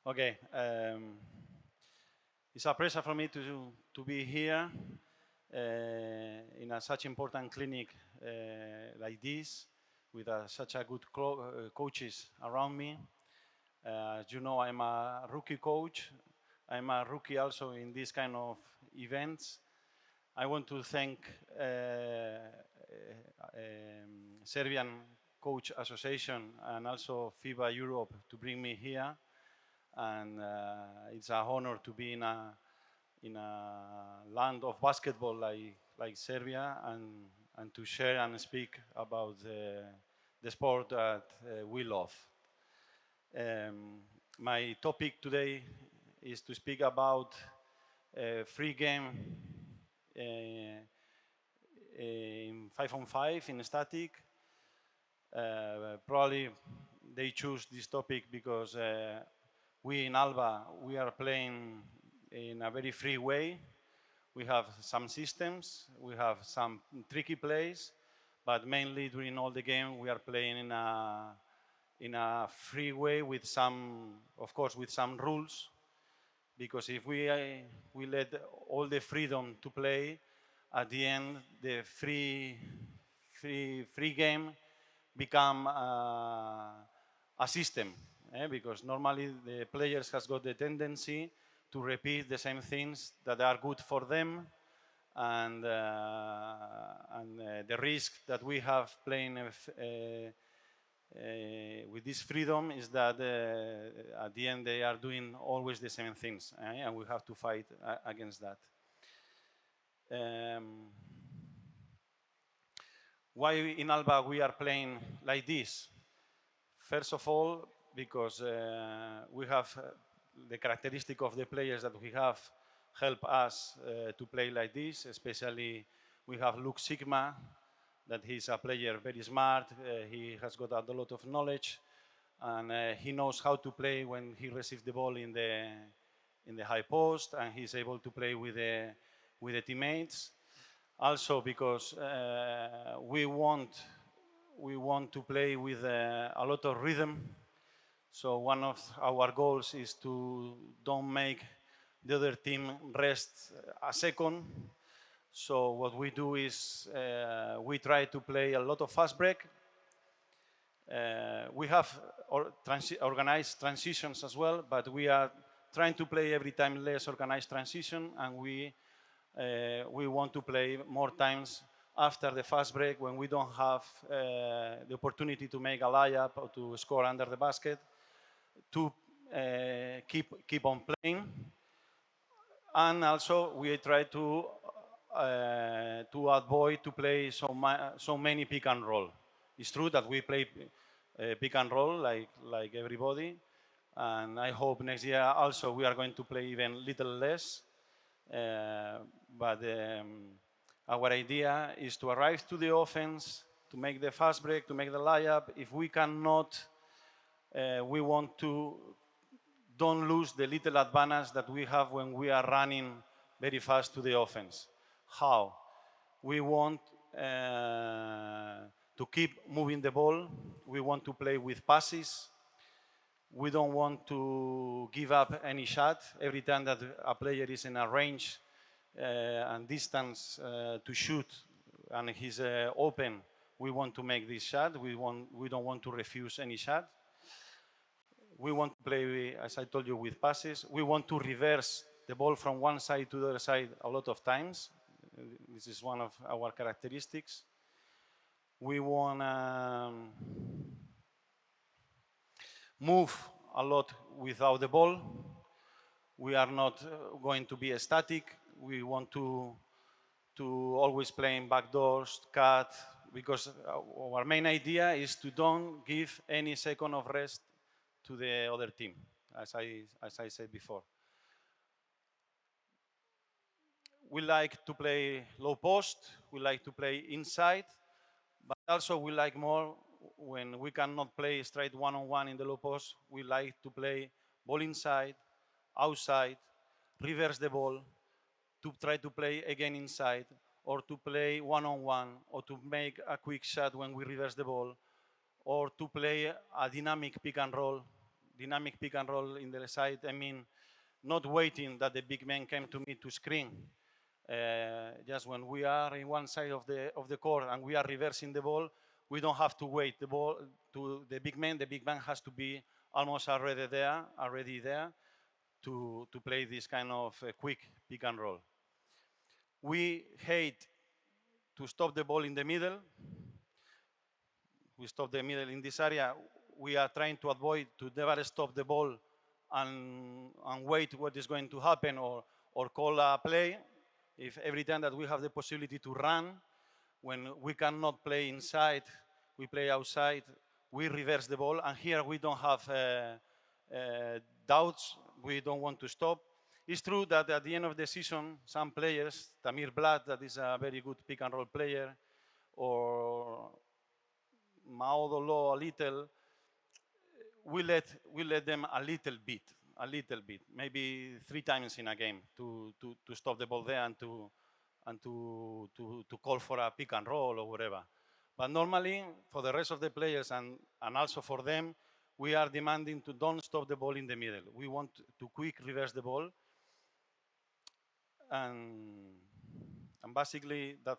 Okay, it's a pleasure for me to be here in such important clinic like this with such a good coaches around me. As you know, I'm a rookie coach. I'm a rookie also in this kind of events. I want to thank Serbian Coach Association and also FIBA Europe to bring me here, and it's an honor to be in a land of basketball like Serbia, and to share and speak about the sport that we love. My topic today is to speak about free game in 5-on-5 in static. Probably they choose this topic because we in Alba, we are playing in a very free way. We have some systems, we have some tricky plays, but mainly during all the game we are playing in a free way with some, of course, with some rules. Because if we let all the freedom to play, at the end the free game become a system, because normally the players has got the tendency to repeat the same things that are good for them, and the risk that we have playing with this freedom is that at the end they are doing always the same things, and we have to fight against that. Why in Alba we are playing like this? First of all, because we have the characteristic of the players that we have help us to play like this. Especially we have Luke Sigma, that he's a player very smart. He has got a lot of knowledge, and he knows how to play when he receives the ball in the high post, and he's able to play with the teammates. Also because we want to play with a lot of rhythm. So one of our goals is to don't make the other team rest a second. So what we do is we try to play a lot of fast break. We have organized transitions as well, but we are trying to play every time less organized transition, and we want to play more times after the fast break when we don't have the opportunity to make a layup or to score under the basket, to keep on playing. And also we try to avoid to play so many pick and roll. It's true that we play pick and roll like everybody, and I hope next year also we are going to play even little less. But our idea is to arrive to the offense, to make the fast break, to make the layup. If we cannot, we want to don't lose the little advantage that we have when we are running very fast to the offense. How? We want to keep moving the ball. We want to play with passes. We don't want to give up any shot every time that a player is in a range and distance to shoot, and he's open. We want to make this shot. We don't want to refuse any shot. We want to play, as I told you, with passes. We want to reverse the ball from one side to the other side a lot of times. This is one of our characteristics. We want to move a lot without the ball. We are not going to be static. We want to always play in backdoors, cut, because our main idea is to don't give any second of rest to the other team, as I said before. We like to play low post. We like to play inside, but also we like more when we cannot play straight one-on-one in the low post. We like to play ball inside, outside, reverse the ball, to try to play again inside, or to play one-on-one, or to make a quick shot when we reverse the ball, or to play a dynamic pick and roll. dynamic pick and roll in the side, I mean not waiting that the big man came to me to screen. Just when we are in one side of the court and we are reversing the ball, we don't have to wait the ball to the big man. The big man has to be almost already there to play this kind of quick pick and roll. We hate to stop the ball in the middle. We stop the middle in this area. We are trying to avoid to never stop the ball and wait what is going to happen or call a play. If every time that we have the possibility to run, when we cannot play inside, we play outside, we reverse the ball. And here we don't have doubts. We don't want to stop. It's true that at the end of the season, some players, Tamir Blad, that is a very good pick and roll player, or Mao Dolo a little, we let them a little bit, maybe 3 times in a game to stop the ball there and to call for a pick and roll or whatever. But normally, for the rest of the players and also for them, we are demanding to don't stop the ball in the middle. We want to quick reverse the ball. And basically, that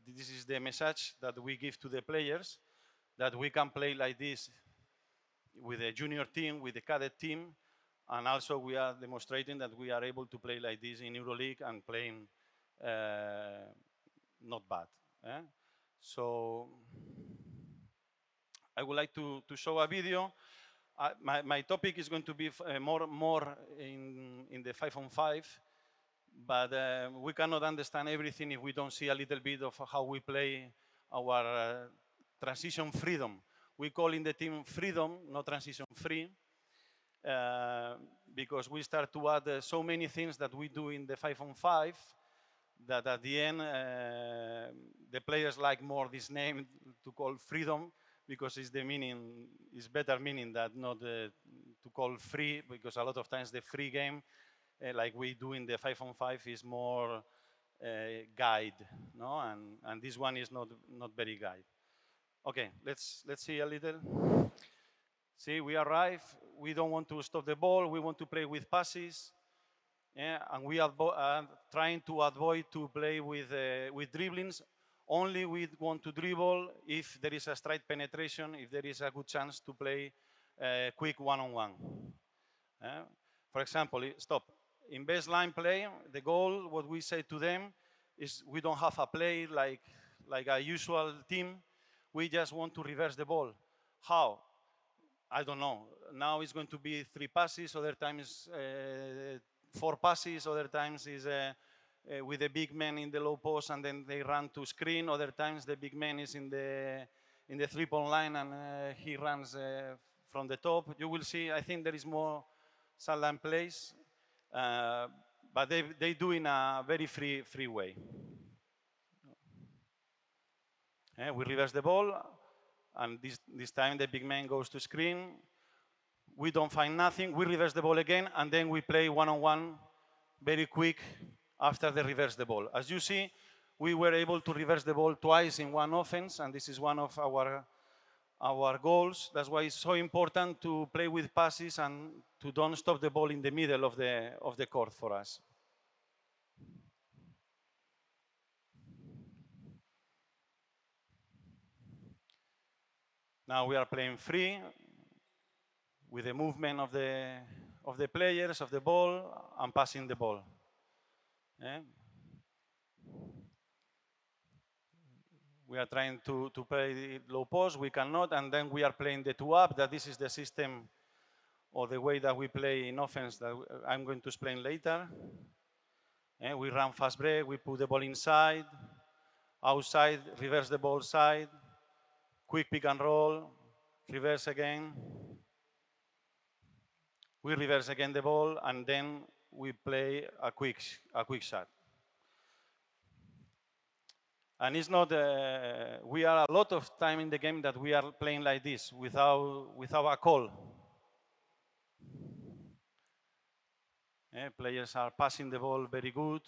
this is the message that we give to the players, that we can play like this with a junior team, with the cadet team, and also we are demonstrating that we are able to play like this in EuroLeague and playing not bad. So I would like to show a video. My topic is going to be more in the 5-on-5, but we cannot understand everything if we don't see a little bit of how we play our transition freedom. We call in the team freedom, not transition free, because we start to add so many things that we do in the 5-on-5 that at the end the players like more this name to call freedom, because it's the meaning, is better meaning that not to call free, because a lot of times the free game, like we do in the 5-on-5, is more guide, no? And this one is not very guide. Okay, let's see a little. See, we arrive. We don't want to stop the ball. We want to play with passes, and we are trying to avoid to play with dribblings. Only we want to dribble if there is a straight penetration, if there is a good chance to play quick one-on-one. For example, stop. In baseline play, the goal, what we say to them, is we don't have a play like a usual team. We just want to reverse the ball. How? I don't know. Now it's going to be 3 passes, other times 4 passes, other times is with the big man in the low post and then they run to screen. Other times the big man is in the 3-point line and he runs from the top. You will see, I think there is more sideline plays, but they do in a very free way. We reverse the ball, and this time the big man goes to screen. We don't find nothing. We reverse the ball again, and then we play one-on-one very quick after they reverse the ball. As you see, we were able to reverse the ball twice in one offense, and this is one of our goals. That's why it's so important to play with passes and to don't stop the ball in the middle of the court for us. Now we are playing free with the movement of the players, of the ball, and passing the ball. We are trying to play low post, we cannot, and then we are playing the 2-up, that this is the system or the way that we play in offense that I'm going to explain later. We run fast break, we put the ball inside, outside, reverse the ball side, quick pick and roll, reverse again. We reverse again the ball, and then we play a quick shot. And it's not, we are a lot of time in the game that we are playing like this, without a call. Players are passing the ball very good.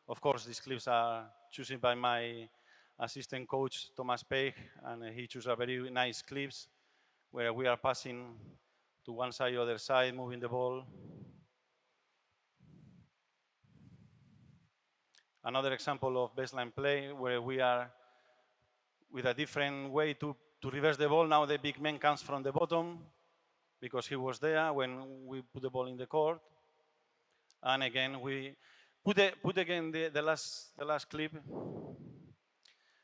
Of course, these clips are chosen by my assistant coach, Thomas Peich, and he chose a very nice clips where we are passing to one side, other side, moving the ball. Another example of baseline play where we are with a different way to reverse the ball. Now the big man comes from the bottom because he was there when we put the ball in the court. And again, we put again the last clip.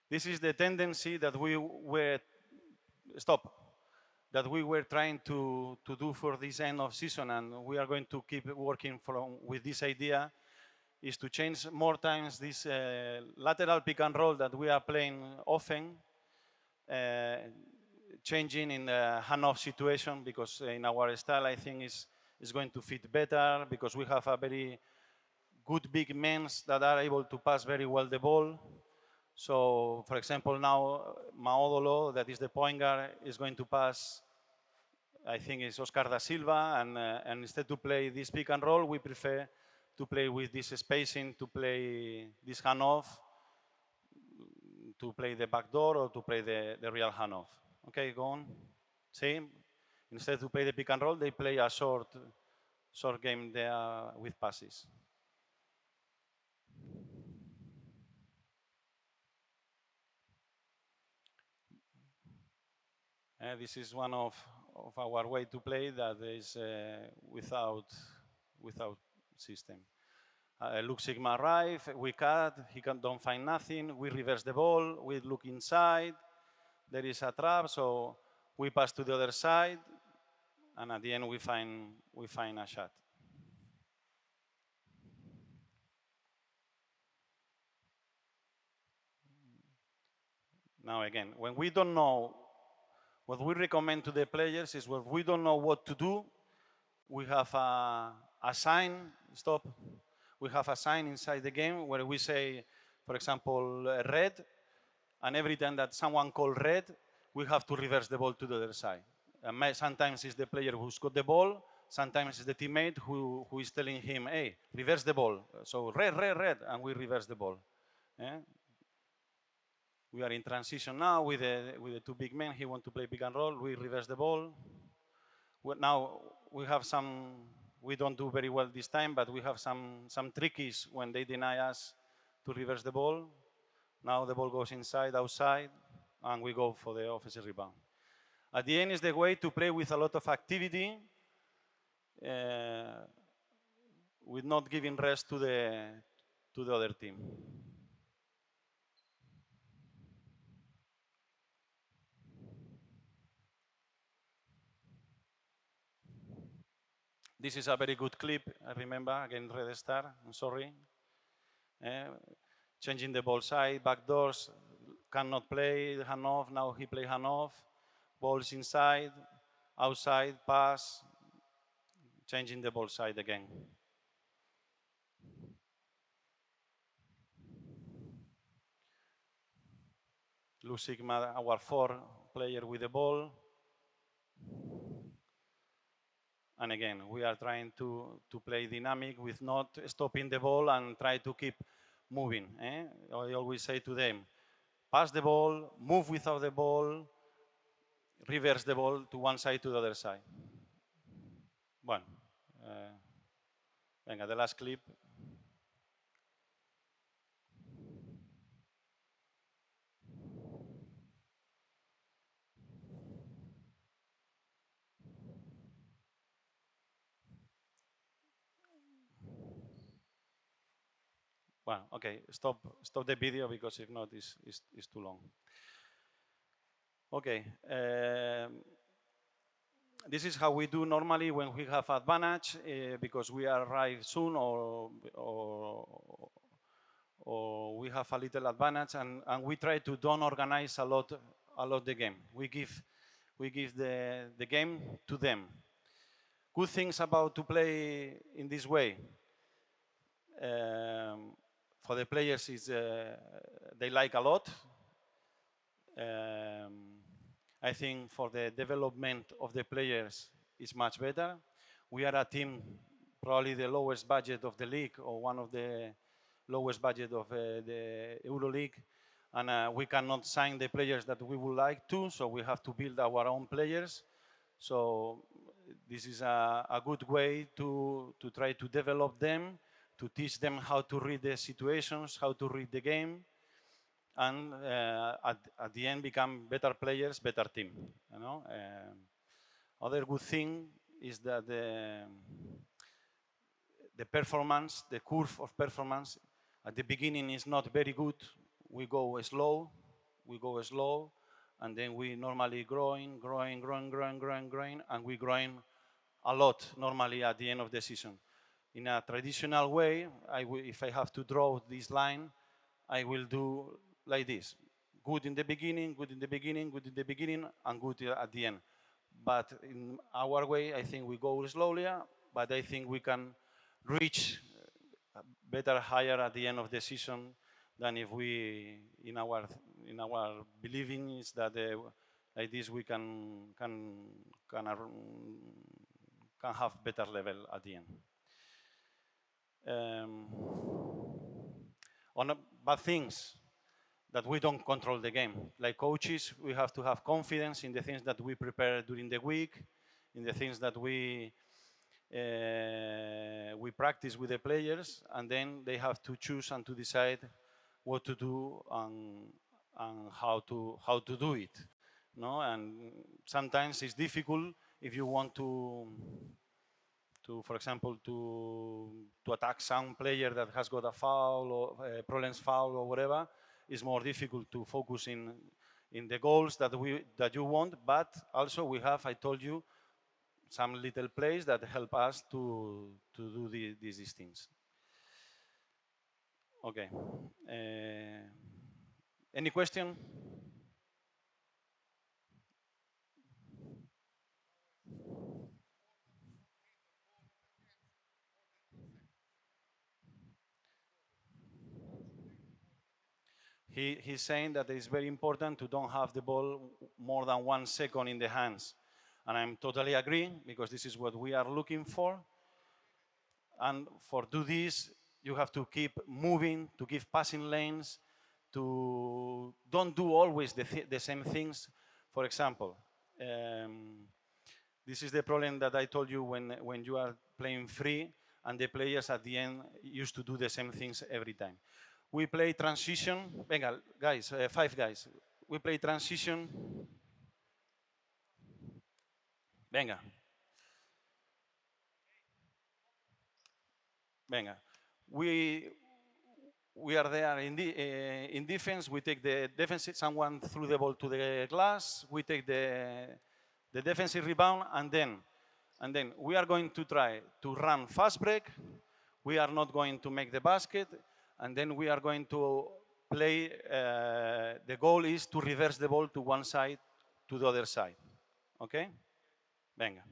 This is the tendency that we were that we were trying to do for this end of season, and we are going to keep working with this idea, is to change more times this lateral pick and roll that we are playing often, changing in the handoff situation, because in our style I think is going to fit better, because we have a very good big men that are able to pass very well the ball. So, for example, now Maodolo, that is the point guard, is going to pass, I think it's Oscar da Silva, and instead to play this pick and roll, we prefer to play with this spacing, to play this handoff, to play the backdoor, or to play the real handoff. Okay, go on. See, instead to play the pick and roll, they play a short game there with passes. This is one of our way to play that is without system. Look Sigma arrive, we cut, don't find nothing, we reverse the ball, we look inside, there is a trap, so we pass to the other side, and at the end we find a shot. Now again, when we don't know, what we recommend to the players is when we don't know what to do, we have a sign, stop. We have a sign inside the game where we say, for example, red, and every time that someone calls red, we have to reverse the ball to the other side. Sometimes it's the player who's got the ball, sometimes it's the teammate who is telling him, hey, reverse the ball. So red, and we reverse the ball. Yeah? We are in transition now with the two big men. He wants to play pick and roll. We reverse the ball. Now we have we don't do very well this time, but we have some trickies when they deny us to reverse the ball. Now the ball goes inside, outside, and we go for the offensive rebound. At the end is the way to play with a lot of activity, with not giving rest to the other team. This is a very good clip, I remember, again, Red Star, I'm sorry. Changing the ball side, backdoors, cannot play handoff, now he play handoff, balls inside, outside, pass, changing the ball side again. Lou Sigma, our 4 player with the ball. And again, we are trying to play dynamic with not stopping the ball and try to keep moving. I always say to them, pass the ball, move without the ball, reverse the ball to one side to the other side. Bueno, venga, the last clip. Well, okay, stop the video because if not, it's too long. Okay, this is how we do normally when we have advantage, because we arrive soon or we have a little advantage, and we try to don't organize a lot the game. We give the game to them. Good things about to play in this way. For the players is they like a lot. I think for the development of the players is much better. We are a team, probably the lowest budget of the league, or one of the lowest budget of the EuroLeague, and we cannot sign the players that we would like to, so we have to build our own players. So this is a good way to try to develop them, to teach them how to read the situations, how to read the game, and at the end become better players, better team. You know. Other good thing is that the performance, the curve of performance, at the beginning is not very good. We go slow, and then we normally growing, and we growing a lot normally at the end of the season. In a traditional way, if I have to draw this line, I will do like this. Good in the beginning, good in the beginning, good in the beginning, and good at the end. But in our way, I think we go slowly, but I think we can reach better higher at the end of the season than if we, in our believing is that like this we can have better level at the end. On bad things that we don't control the game. Like coaches, we have to have confidence in the things that we prepare during the week, in the things that we practice with the players, and then they have to choose and to decide what to do and how to do it. No, and sometimes it's difficult if you want to for example, to attack some player that has got a foul or a problems foul or whatever. It's more difficult to focus in the goals that you want, but also we have, I told you, some little plays that help us to do these things. Okay. Any question? He's saying that it's very important to don't have the ball more than 1 second in the hands. And I'm totally agree, because this is what we are looking for. And for do this, you have to keep moving, to give passing lanes, to don't do always the same things. For example, this is the problem that I told you when you are playing free and the players at the end used to do the same things every time. We play transition. Venga, guys, 5 guys. We play transition. Venga. Venga. We are there in defense. We take the defensive, someone threw the ball to the glass. We take the defensive rebound, and then we are going to try to run fast break. We are not going to make the basket, and then we are going to play. The goal is to reverse the ball to one side, to the other side. Okay? Venga.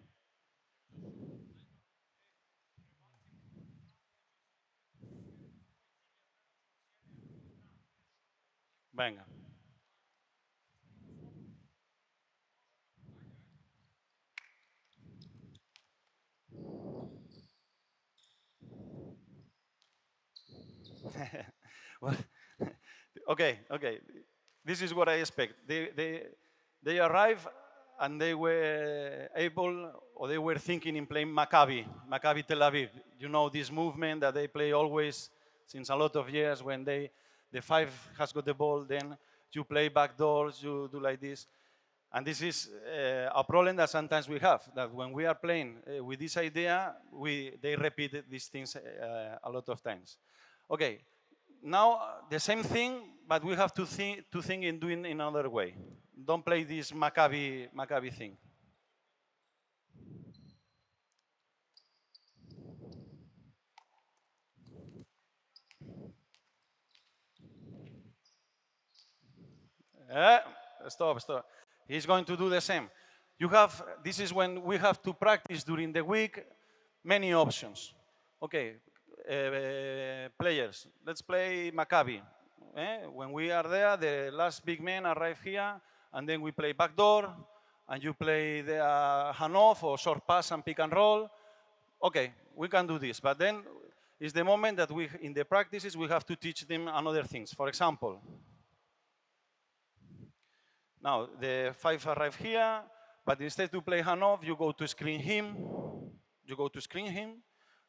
Venga. Well, okay. This is what I expect. They arrive and they were able, or they were thinking in playing Maccabi Tel Aviv. You know this movement that they play always since a lot of years. When the 5 has got the ball, then you play back doors, you do like this. And this is a problem that sometimes we have, that when we are playing with this idea, they repeat these things a lot of times. Okay, now the same thing, but we have to think in doing in another way. Don't play this Maccabi thing. Stop. He's going to do the same. This is when we have to practice during the week many options. Okay, players, let's play Maccabi. When we are there, the last big men arrive here, and then we play backdoor, and you play the handoff or short pass and pick and roll. Okay, we can do this, but then it's the moment that in the practices, we have to teach them another things. For example, now the 5 arrive here, But instead to play hand-off, you go to screen him,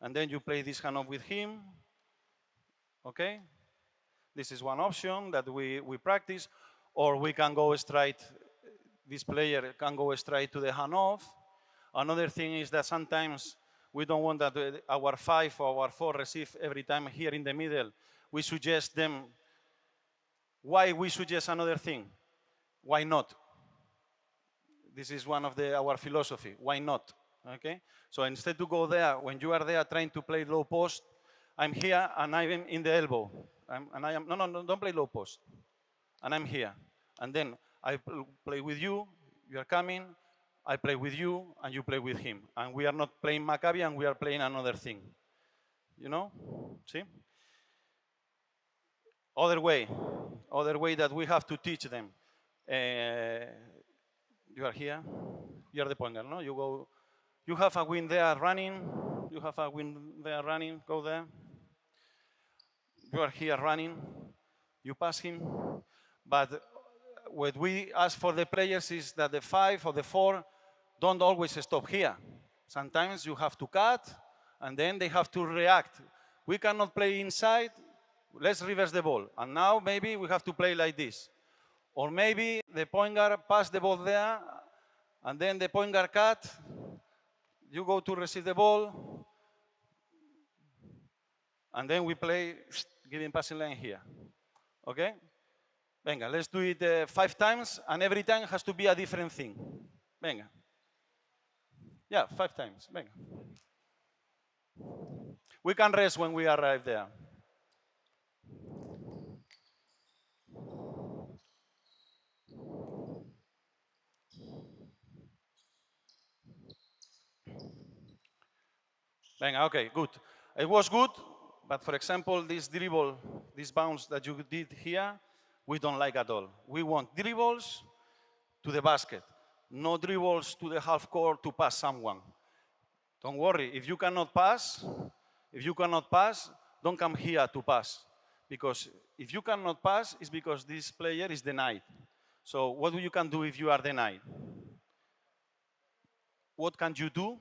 and then you play this hand-off with him, okay? This is one option that we practice, or we can go straight, this player can go straight to the hand-off. Another thing is that sometimes we don't want that our 5 or our 4 receive every time here in the middle. We suggest them, why we suggest another thing? Why not? This is one of our philosophy, why not? Okay? So instead to go there, when you are there trying to play low post, I'm here and I'm in the elbow. No, don't play low post. And I'm here. And then I play with you, you are coming, I play with you, and you play with him. And we are not playing Maccabi, and we are playing another thing. You know? See? Other way that we have to teach them. You are here, you are the point guard, no? You go, you have a wing there running, go there. You are here running, you pass him, but what we ask for the players is that the 5 or the 4 don't always stop here. Sometimes you have to cut, and then they have to react. We cannot play inside, let's reverse the ball. And now maybe we have to play like this. Or maybe the point guard pass the ball there, and then the point guard cut, you go to receive the ball, and then we play giving passing line here. Okay? Venga, let's do it 5 times, and every time has to be a different thing. Venga. Yeah, 5 times. Venga. We can rest when we arrive there. Venga, okay, good. It was good, but for example, this dribble, this bounce that you did here, we don't like at all. We want dribbles to the basket, no dribbles to the half court to pass someone. Don't worry, if you cannot pass, don't come here to pass. Because if you cannot pass, it's because this player is denied. So what you can do if you are denied? What can you do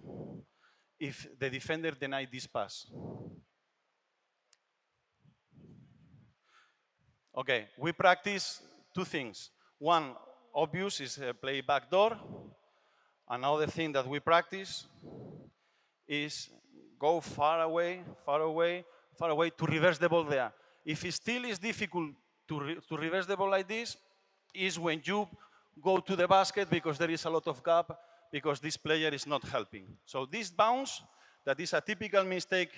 if the defender denied this pass? Okay, we practice 2 things. One, obvious, is play backdoor. Another thing that we practice is go far away to reverse the ball there. If it still is difficult to reverse the ball like this, is when you go to the basket because there is a lot of gap, because this player is not helping. So this bounce, that is a typical mistake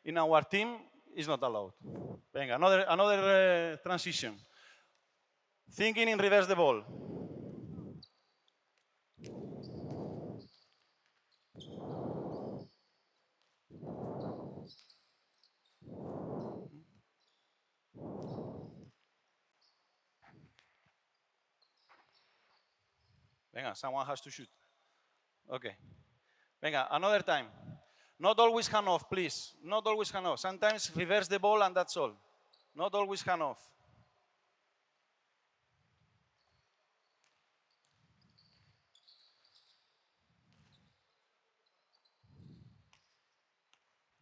in our team, is not allowed. Venga, another transition. Thinking in reverse the ball. Venga, someone has to shoot. Okay. Venga, another time. Not always hand off, please. Not always hand off. Sometimes reverse the ball and that's all. Not always hand off.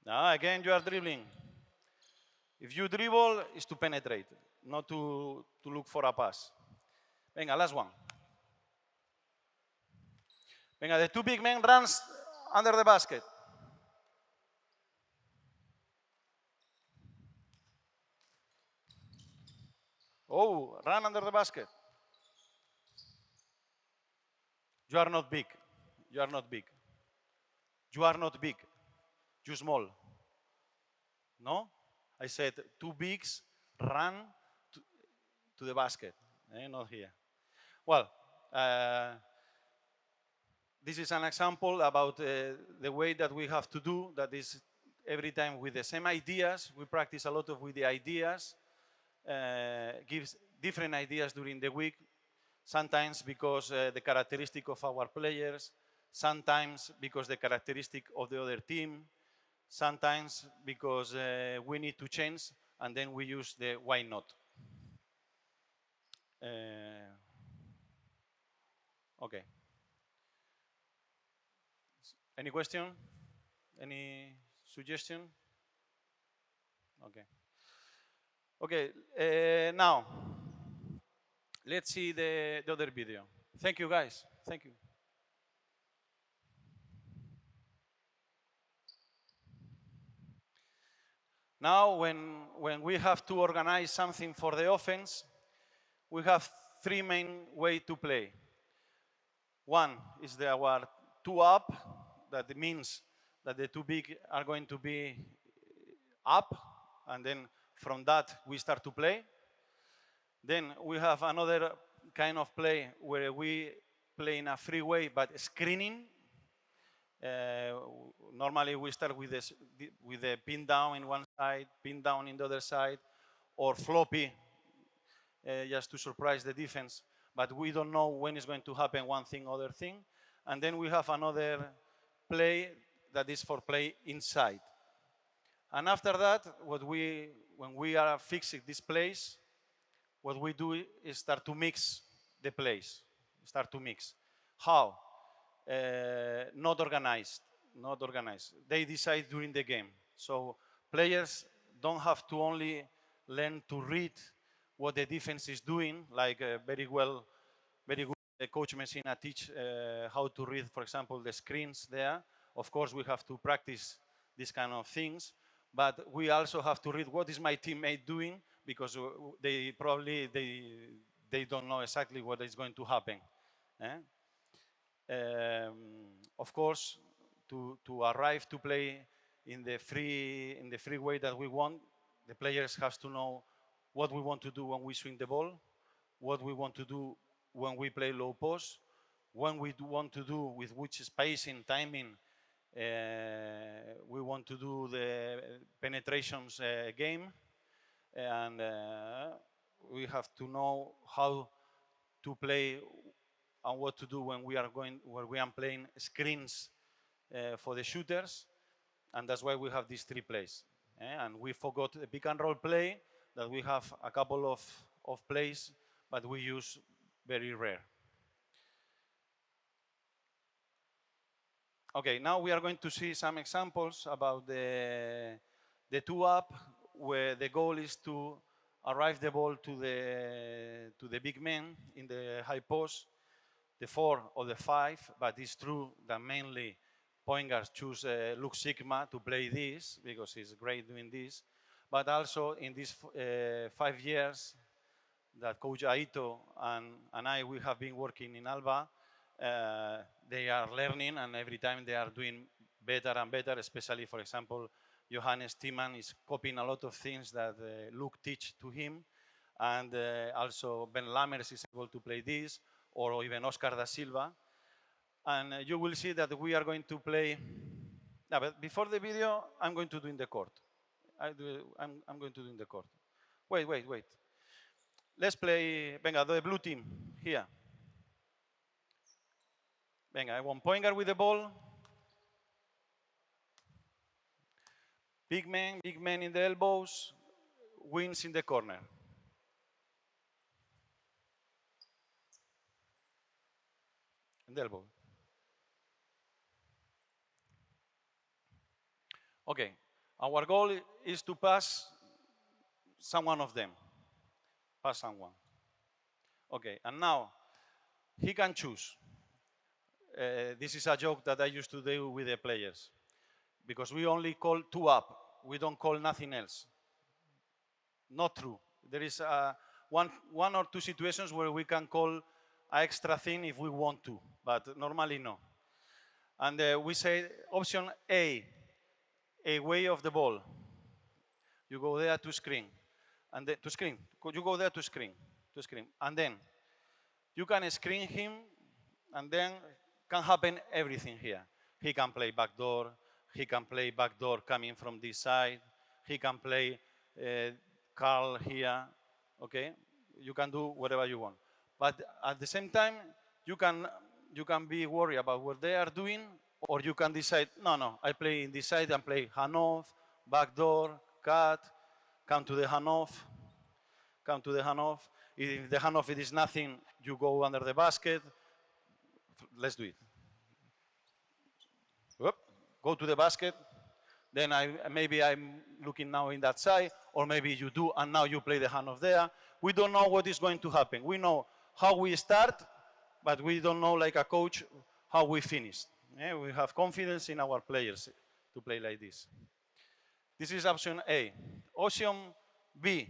Now again, you are dribbling. If you dribble, it's to penetrate, not to look for a pass. Venga, last one. Venga, the 2 big men runs under the basket. Oh, run under the basket. You are not big. You are not big. You are not big. You small. No? I said 2 bigs run to the basket. Not here. Well, this is an example about the way that we have to do, that is every time with the same ideas. We practice a lot with the ideas, gives different ideas during the week, sometimes because the characteristic of our players, sometimes because the characteristic of the other team, sometimes because we need to change, and then we use the why not. Okay. Any question? Any suggestion? Okay. Okay, now, let's see the other video. Thank you, guys. Thank you. Now, when we have to organize something for the offense, we have three main ways to play. One is our two up, that means that the two big are going to be up, and then from that we start to play. Then we have another kind of play where we play in a free way, but screening. Normally we start with the pin down in one side, pin down in the other side, or floppy, just to surprise the defense. But we don't know when it's going to happen one thing, other thing. And then we have another play that is for play inside. And after that, when we are fixing this plays, what we do is start to mix the plays. Start to mix. How? Not organized. Not organized. They decide during the game. So players don't have to only learn to read what the defense is doing, like very good coach Messina teach how to read, for example, the screens there. Of course, we have to practice these kind of things, but we also have to read what is my teammate doing, because they probably they don't know exactly what is going to happen. Of course, to arrive to play in the free way that we want, the players have to know what we want to do when we swing the ball, what we want to do when we play low post, when we want to do with which spacing, timing, we want to do the penetrations game, and we have to know how to play and what to do when we are playing screens for the shooters, and that's why we have these three plays. And we forgot the pick and roll play, that we have a couple of plays, but we use very rare. Okay, now we are going to see some examples about the two up, where the goal is to arrive the ball to the big man in the high post, the 4 or the 5, but it's true that mainly point guards choose Luke Sigma to play this, because he's great doing this. But also in these 5 years that Coach Aito and I, we have been working in Alba, they are learning, and every time they are doing better and better, especially, for example, Johannes Tiemann is copying a lot of things that Luke teach to him, and also Ben Lammers is able to play this, or even Oscar da Silva. And you will see that we are going to play. No, but before the video, I'm going to do in the court. I'm going to do in the court. Wait. Let's play, venga, the blue team, here. Venga, I want point guard with the ball. Big man in the elbows, wings in the corner. In the elbow. Okay, our goal is to pass someone of them. Pass someone. Okay, and now he can choose. This is a joke that I used to do with the players, because we only call two up. We don't call nothing else. Not true. There is one or two situations where we can call an extra thing if we want to, but normally no. And we say option A way of the ball. You go there to screen, and to screen. You go there to screen, and then you can screen him, and then can happen everything here. He can play backdoor. He can play backdoor coming from this side. He can play curl here. Okay, you can do whatever you want, but at the same time, you can be worried about what they are doing, or you can decide, no, I play in this side and play handoff, backdoor, cut, come to the handoff. If the handoff it is nothing, you go under the basket. Let's do it. Whoop. go to the basket, then maybe I'm looking now in that side, or maybe you do, and now you play the handoff there. We don't know what is going to happen. We know how we start, but we don't know, like a coach, how we finish. Yeah, we have confidence in our players to play like this. This is option A. Option B.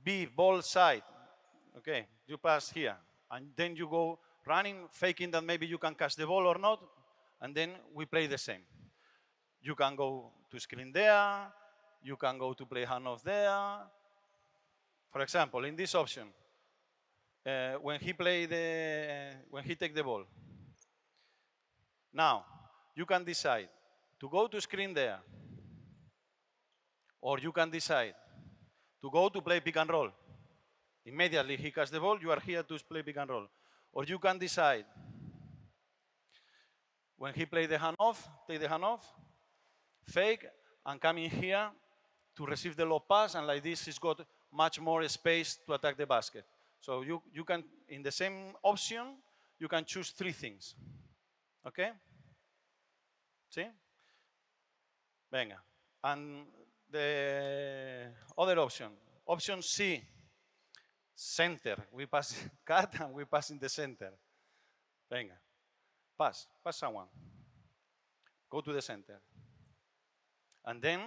B, ball side. Okay, you pass here, and then you go running, faking that maybe you can catch the ball or not, and then we play the same. You can go to screen there, you can go to play handoff there. For example, in this option, when he take the ball, now you can decide to go to screen there, or you can decide to go to play pick and roll. Immediately he catches the ball, you are here to play pick and roll. Or you can decide, when he play the handoff, take the handoff, fake, and come in here to receive the low pass, and like this he's got much more space to attack the basket. So you can, in the same option, you can choose 3 things. Okay? See? Venga. And the other option, option C, center. We pass cut and we pass in the center. Venga. Pass someone. Go to the center. And then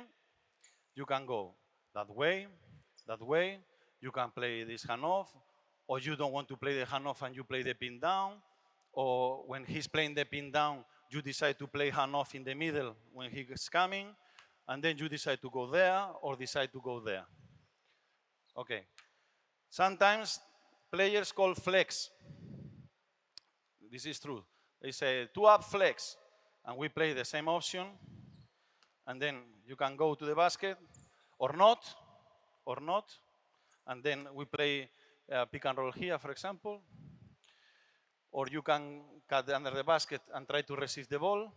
you can go that way. You can play this handoff, or you don't want to play the handoff and you play the pin down, or when he's playing the pin down, you decide to play handoff in the middle when he's coming, and then you decide to go there or decide to go there. Okay. Sometimes players call flex. This is true. They say 2-up flex, and we play the same option, and then you can go to the basket or not, and then we play pick and roll here, for example, or you can cut under the basket and try to receive the ball,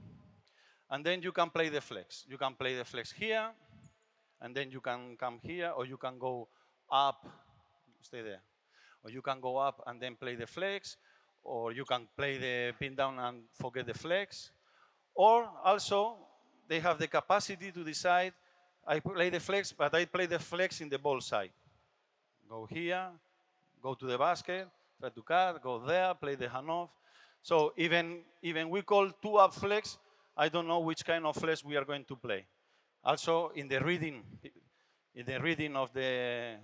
and then you can play the flex. You can play the flex here, and then you can come here, or you can go up, stay there, or you can go up and then play the flex, or you can play the pin down and forget the flex, or also they have the capacity to decide, I play the flex, but I play the flex in the ball side. Go here, go to the basket, try to cut, go there, play the handoff. So even we call 2-up flex, I don't know which kind of flex we are going to play. Also in the reading of the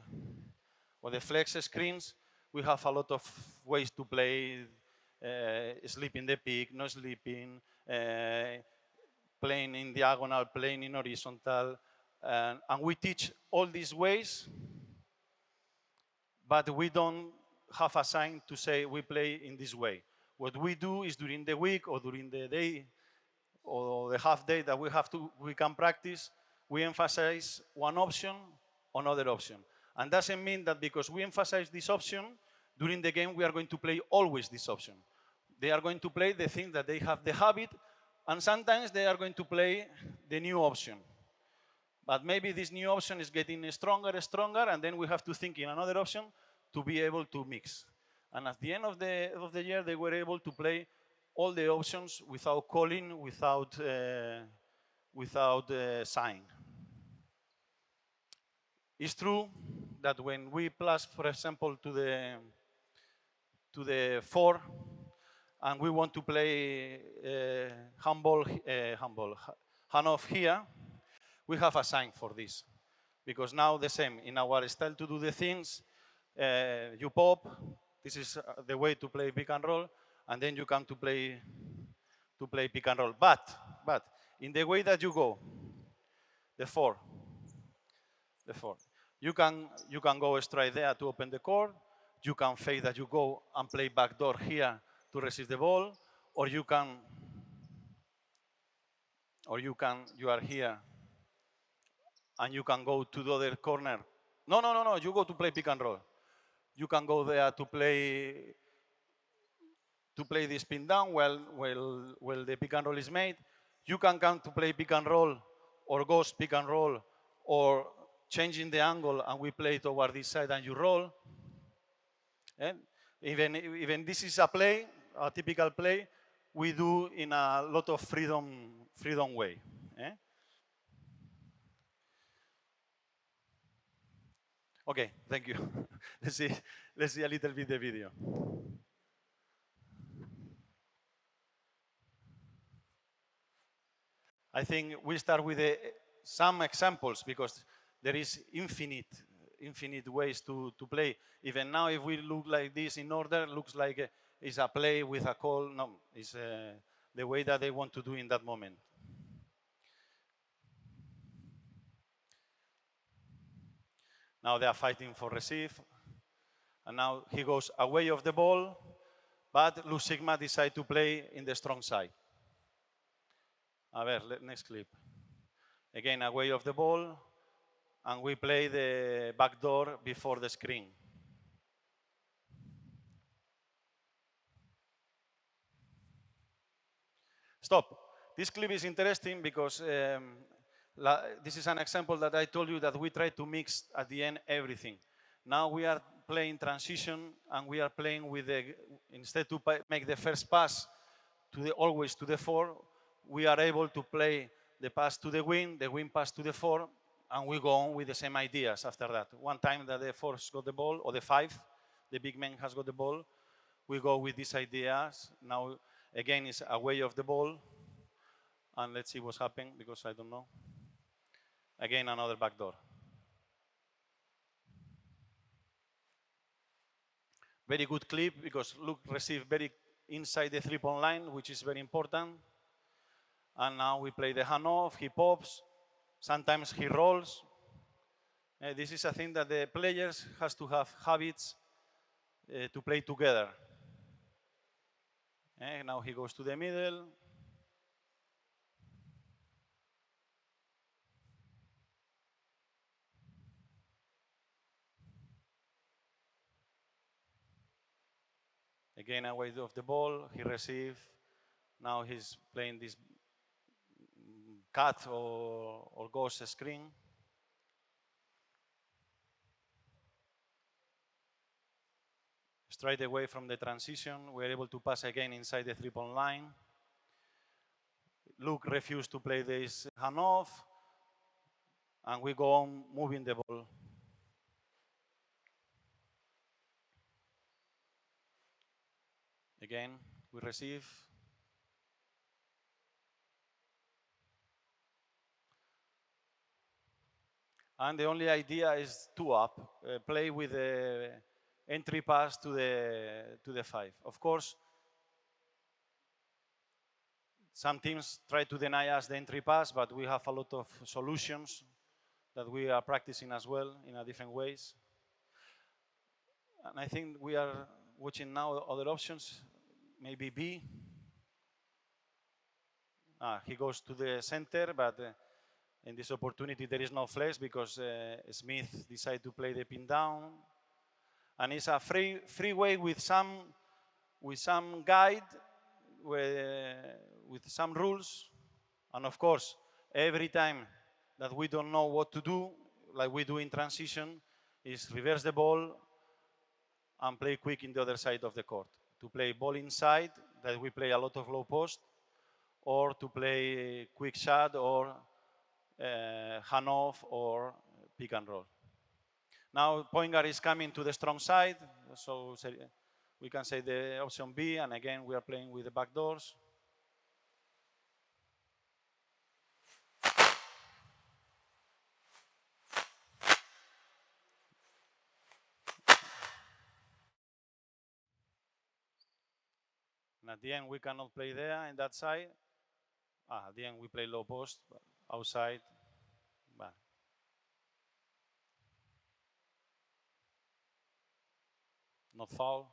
flex screens, we have a lot of ways to play, sleeping the pick, no sleeping, playing in diagonal, playing in horizontal, and we teach all these ways, but we don't have a sign to say we play in this way. What we do is during the week or during the day or the half day that we can practice, we emphasize one option on other option. And doesn't mean that because we emphasize this option, during the game we are going to play always this option. They are going to play the thing that they have the habit, and sometimes they are going to play the new option. But maybe this new option is getting stronger, and then we have to think in another option to be able to mix. And at the end of the year, they were able to play all the options without calling, without sign. It's true that when we pass, for example, to the 4, and we want to play handoff here, we have a sign for this. Because now the same, in our style to do the things, you pop, this is the way to play pick and roll, and then you come to play pick and roll. But in the way that you go, the 4, you can go straight there to open the court. You can fake that you go and play backdoor here to receive the ball, or you are here and you can go to the other corner. No, you go to play pick and roll. You can go there to play this pin down while the pick and roll is made. You can come to play pick and roll or ghost pick and roll, or changing the angle and we play toward this side and you roll. And even this is a play, a typical play, we do in a lot of freedom way. Eh? Okay, thank you. let's see a little bit the video. I think we start with some examples because there is infinite ways to play. Even now, if we look like this in order, looks like it's a play with a call. No, it's the way that they want to do in that moment. Now they are fighting for receive. And now he goes away of the ball, but Luz Sigma decide to play in the strong side. A ver, next clip. Again, away of the ball, and we play the back door before the screen. Stop. This clip is interesting because this is an example that I told you that we try to mix at the end everything. Now we are playing transition and we are playing with the, instead to make the first pass to the, always to the 4, we are able to play the pass to the wing pass to the 4, and we go on with the same ideas after that. One time that the 4's got the ball, or the 5, the big man has got the ball, we go with these ideas. Now, again, it's away of the ball, and let's see what's happening, because I don't know. Again, another back door. Very good clip, because Luke received very inside the 3-point line, which is very important. And now we play the handoff, he pops, sometimes he rolls. This is a thing that the players has to have habits to play together. Now he goes to the middle. Again, away of the ball, he receives. Now he's playing this cut or ghost screen. Straight away from the transition, we're able to pass again inside the 3-point line. Luke refused to play this handoff, and we go on moving the ball. Again, we receive. And the only idea is 2-up, play with the entry pass to the 5. Of course, some teams try to deny us the entry pass, but we have a lot of solutions that we are practicing as well in a different ways. And I think we are watching now other options, maybe B. He goes to the center, but in this opportunity there is no flex because Smith decided to play the pin down. And it's a free way with some guide, with some rules. And of course, every time that we don't know what to do, like we do in transition, is reverse the ball and play quick in the other side of the court. To play ball inside, that we play a lot of low post, or to play quick shot or handoff or pick and roll. Now point guard is coming to the strong side, so we can say the option B, and again we are playing with the back doors. And at the end we cannot play there in that side. At the end we play low post, outside. But not foul.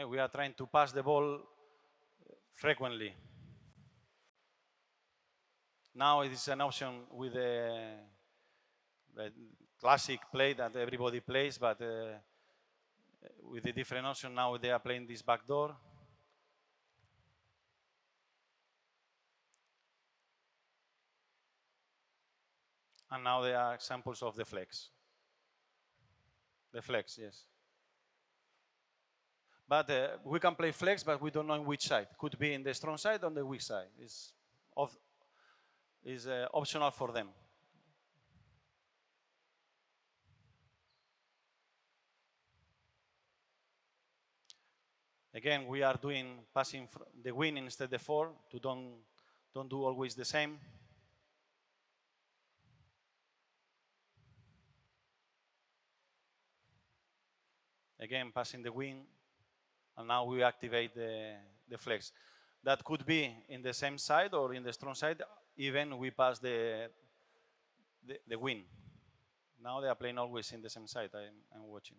We are trying to pass the ball frequently. Now it is an option with the classic play that everybody plays, but with a different option. Now they are playing this back door. And now there are examples of the flex. The flex, yes. But we can play flex, but we don't know in which side. Could be in the strong side or the weak side. It's optional for them. Again, we are doing passing the wing instead the 4 to don't do always the same. Again, passing the wing, and now we activate the flex. That could be in the same side or in the strong side, even we pass the wing. Now they are playing always in the same side, I'm watching.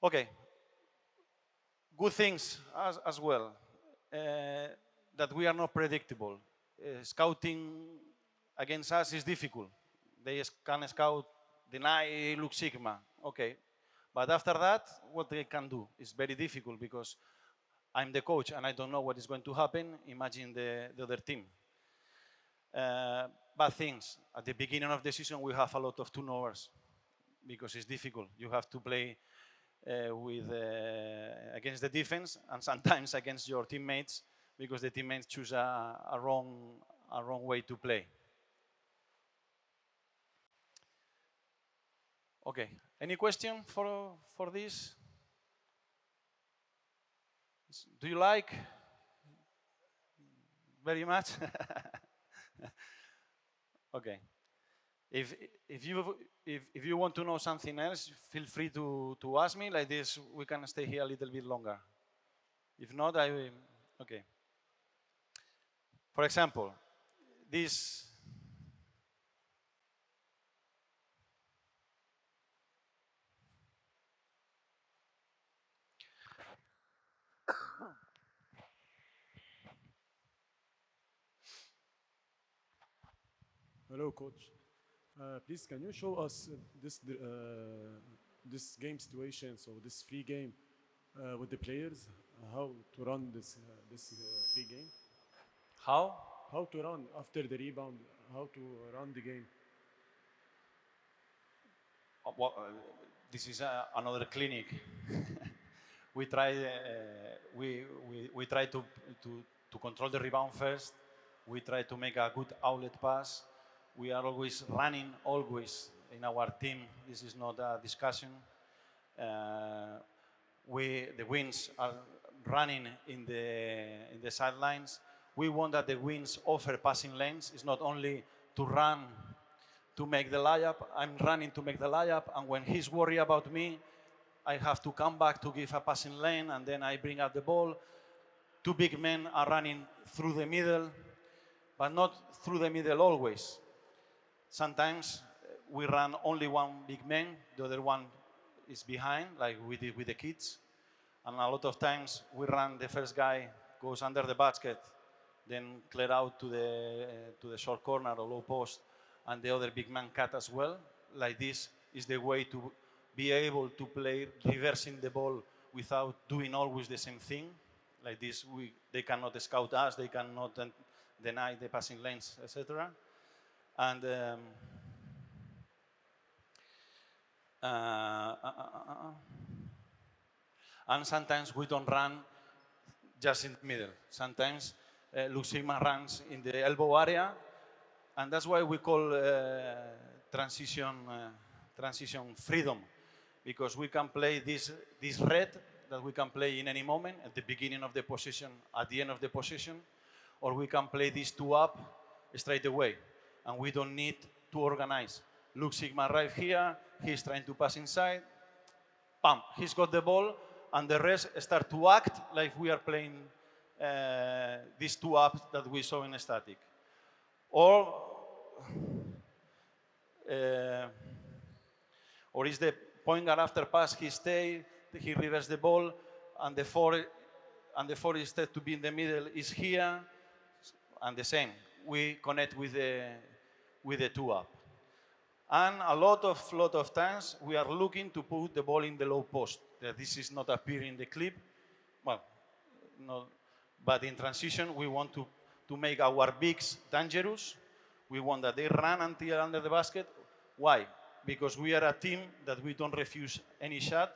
Okay, good things as well, that we are not predictable. Scouting against us is difficult. They can scout, deny, look Sigma, okay. But after that, what they can do is very difficult because I'm the coach and I don't know what is going to happen. Imagine the other team. Bad things. At the beginning of the season, we have a lot of turnovers because it's difficult. You have to play against the defense and sometimes against your teammates because the teammates choose a wrong way to play. Okay, any question for this? Do you like? Very much? Okay. If you want to know something else, feel free to ask me. Like this, we can stay here a little bit longer. If not, I will. Okay. For example, this. Hello, coach. Please, can you show us this game situation, so this free game with the players, how to run this free game? How? How to run after the rebound? How to run the game? Well, this is another clinic. We try to control the rebound first. We try to make a good outlet pass. We are always running, always in our team. This is not a discussion. The wings are running in the sidelines. We want that the wings offer passing lanes. It's not only to run to make the layup. I'm running to make the layup, and when he's worried about me, I have to come back to give a passing lane, and then I bring up the ball. Two big men are running through the middle, but not through the middle always. Sometimes we run only one big man, the other one is behind, like we did with the kids. And a lot of times we run, the first guy goes under the basket, then clear out to the short corner or low post, and the other big man cut as well. Like this is the way to be able to play reversing the ball without doing always the same thing. Like this, they cannot scout us, they cannot deny the passing lanes, etc. And and sometimes we don't run just in the middle. Sometimes Luke Sigma runs in the elbow area, and that's why we call transition freedom, because we can play this red that we can play in any moment, at the beginning of the position, at the end of the position, or we can play this 2 up straight away, and we don't need to organize. Luke Sigma right here, he's trying to pass inside, bam, he's got the ball, and the rest start to act like we are playing these 2 ups that we saw in static. Or is the point guard after pass, he stay, he reverses the ball, and the 4 instead to be in the middle is here, and the same. We connect with the 2 up. And a lot of times we are looking to put the ball in the low post. This is not appearing in the clip. Well, no, but in transition we want to make our bigs dangerous. We want that they run until under the basket. Why? because we are a team that we don't refuse any shot.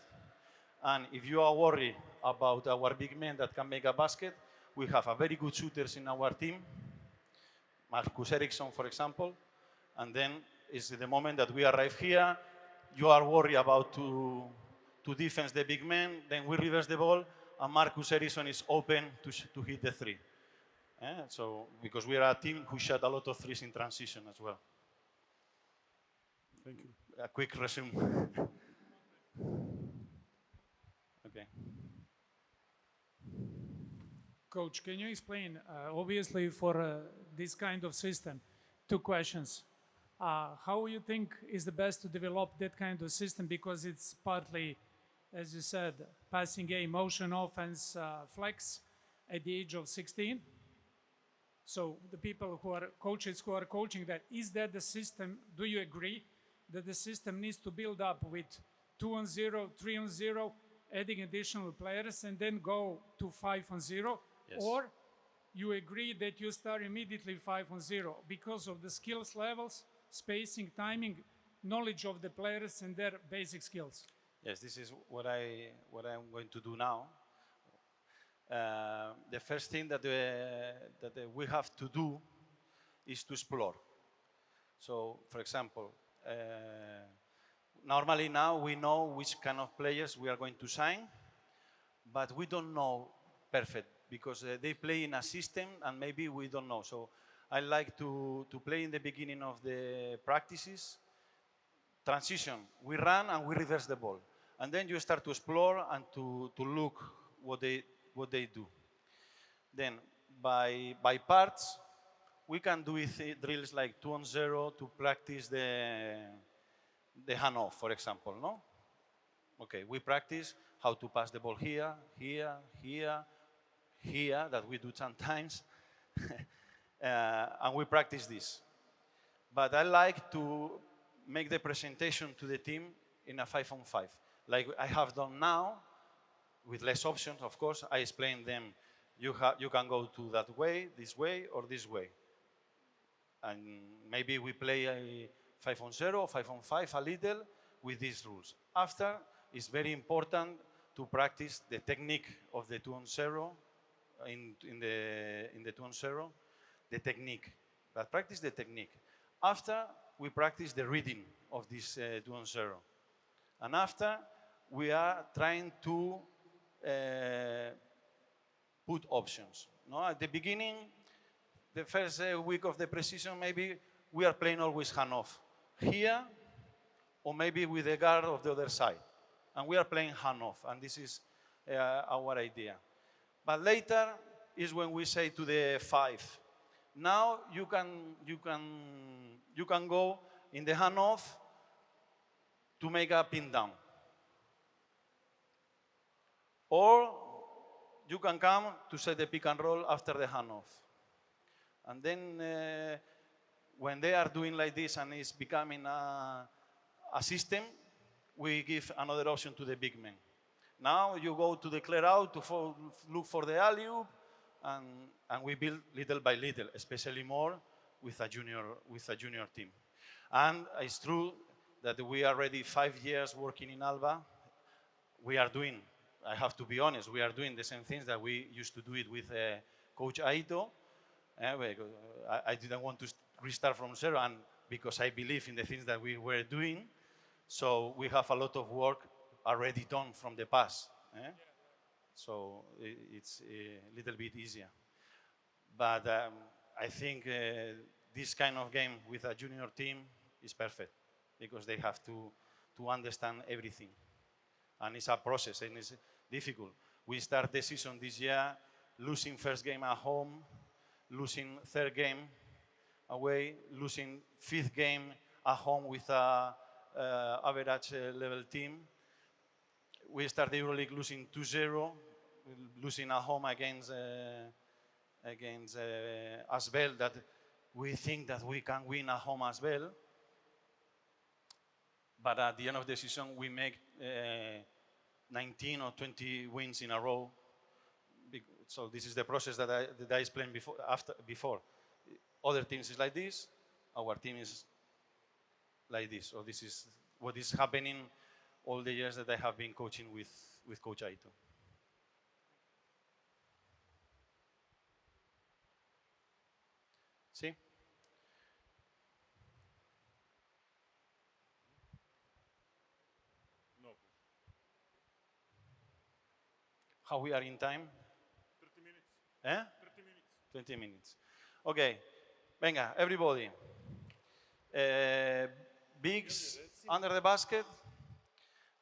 And if you are worried about our big men that can make a basket, we have a very good shooters in our team, Marcus Eriksson, for example. And then is the moment that we arrive here, you are worried about to defense the big men, then we reverse the ball, and Marcus Eriksson is open to hit the three. So, because we are a team who shot a lot of threes in transition as well. Thank you. A quick resume. Okay. Coach, can you explain, obviously for this kind of system, two questions. How you think is the best to develop that kind of system, because it's partly, as you said, passing game, motion, offense, flex at the age of 16? So the people who are coaches who are coaching that, is that the system, do you agree that the system needs to build up with 2-on-0, 3-on-0, adding additional players and then go to 5-on-0? Yes. Or you agree that you start immediately 5-on-0 because of the skills levels, spacing, timing, knowledge of the players and their basic skills? Yes, this is what I'm going to do now. The first thing that we have to do is to explore. So, for example, normally now we know which kind of players we are going to sign, but we don't know perfect because they play in a system and maybe we don't know. So I like to play in the beginning of the practices, transition, we run and we reverse the ball. And then you start to explore and to look what they do. Then by parts, we can do drills like 2-on-0 to practice the handoff, for example, no? Okay, we practice how to pass the ball here, here, here, here, that we do sometimes. And we practice this. But I like to make the presentation to the team in a 5-on-5. Like I have done now, with less options, of course. I explain them, you can go to that way, or this way. And maybe we play a 5-on-0, 5-on-5 a little with these rules. After, it's very important to practice the technique of the 2-on-0, in the 2-on-0, the technique. But practice the technique. After, we practice the reading of this 2-on-0. And after, we are trying to put options. No? At the beginning, the first week of the preseason, maybe we are playing always handoff here, or maybe with the guard of the other side. And we are playing handoff, and this is our idea. But later is when we say to the 5, now you can go in the handoff to make a pin down. Or you can come to set the pick and roll after the handoff. And then when they are doing like this and it's becoming a system, we give another option to the big men. Now you go to the clear out to look for the alley-oop, and we build little by little, especially more with a junior team. And it's true that we are already 5 years working in Alba. We are doing, I have to be honest, we are doing the same things that we used to do it with Coach Aito. I didn't want to restart from zero, and because I believe in the things that we were doing, so we have a lot of work already done from the past. So it's a little bit easier. But I think this kind of game with a junior team is perfect because they have to understand everything. And it's a process and it's difficult. We start the season this year losing first game at home, losing third game away, losing fifth game at home with a average level team. We start the EuroLeague losing 2-0, losing at home against Asbel, that we think that we can win at home as well. But at the end of the season, we make 19 or 20 wins in a row. So this is the process that I explained before. Other teams is like this. Our team is like this. So this is what is happening all the years that I have been coaching with Coach Aito. See? No. How we are in time? 30 minutes. Eh? 30 minutes. 20 minutes. Okay. Venga, everybody. Bigs under the basket.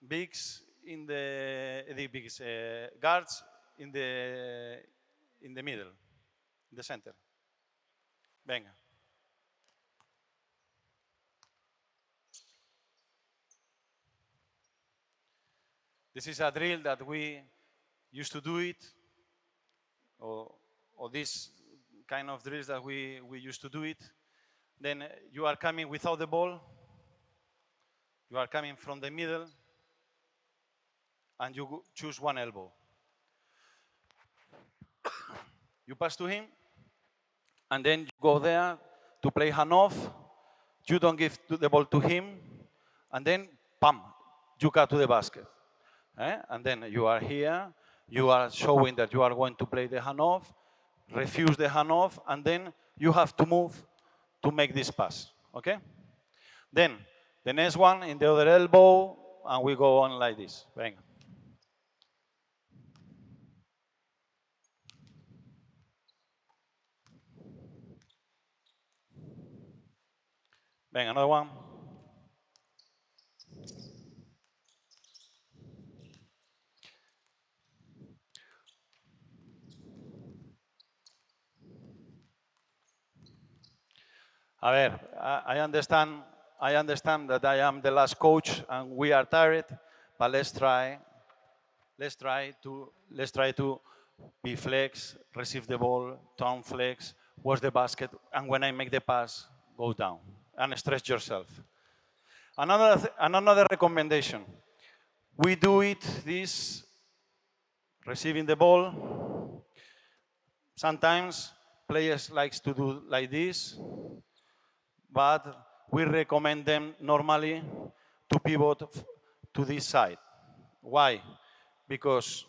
Bigs in the bigs, guards in the middle, in the center. Venga. This is a drill that we used to do it, or this kind of drills that we used to do it. Then you are coming without the ball. You are coming from the middle, and you choose one elbow. You pass to him, and then you go there to play handoff. You don't give the ball to him, and then, pam, you cut to the basket. And then you are here, you are showing that you are going to play the handoff, refuse the handoff, and then you have to move to make this pass, okay? Then, the next one in the other elbow, and we go on like this. Venga. Venga, another one. A ver, I understand that I am the last coach and we are tired, but let's try to be flex, receive the ball, turn flex, watch the basket, and when I make the pass, go down and stretch yourself. Another recommendation. We do this receiving the ball. Sometimes players likes to do like this, but we recommend them normally to pivot to this side. Why? Because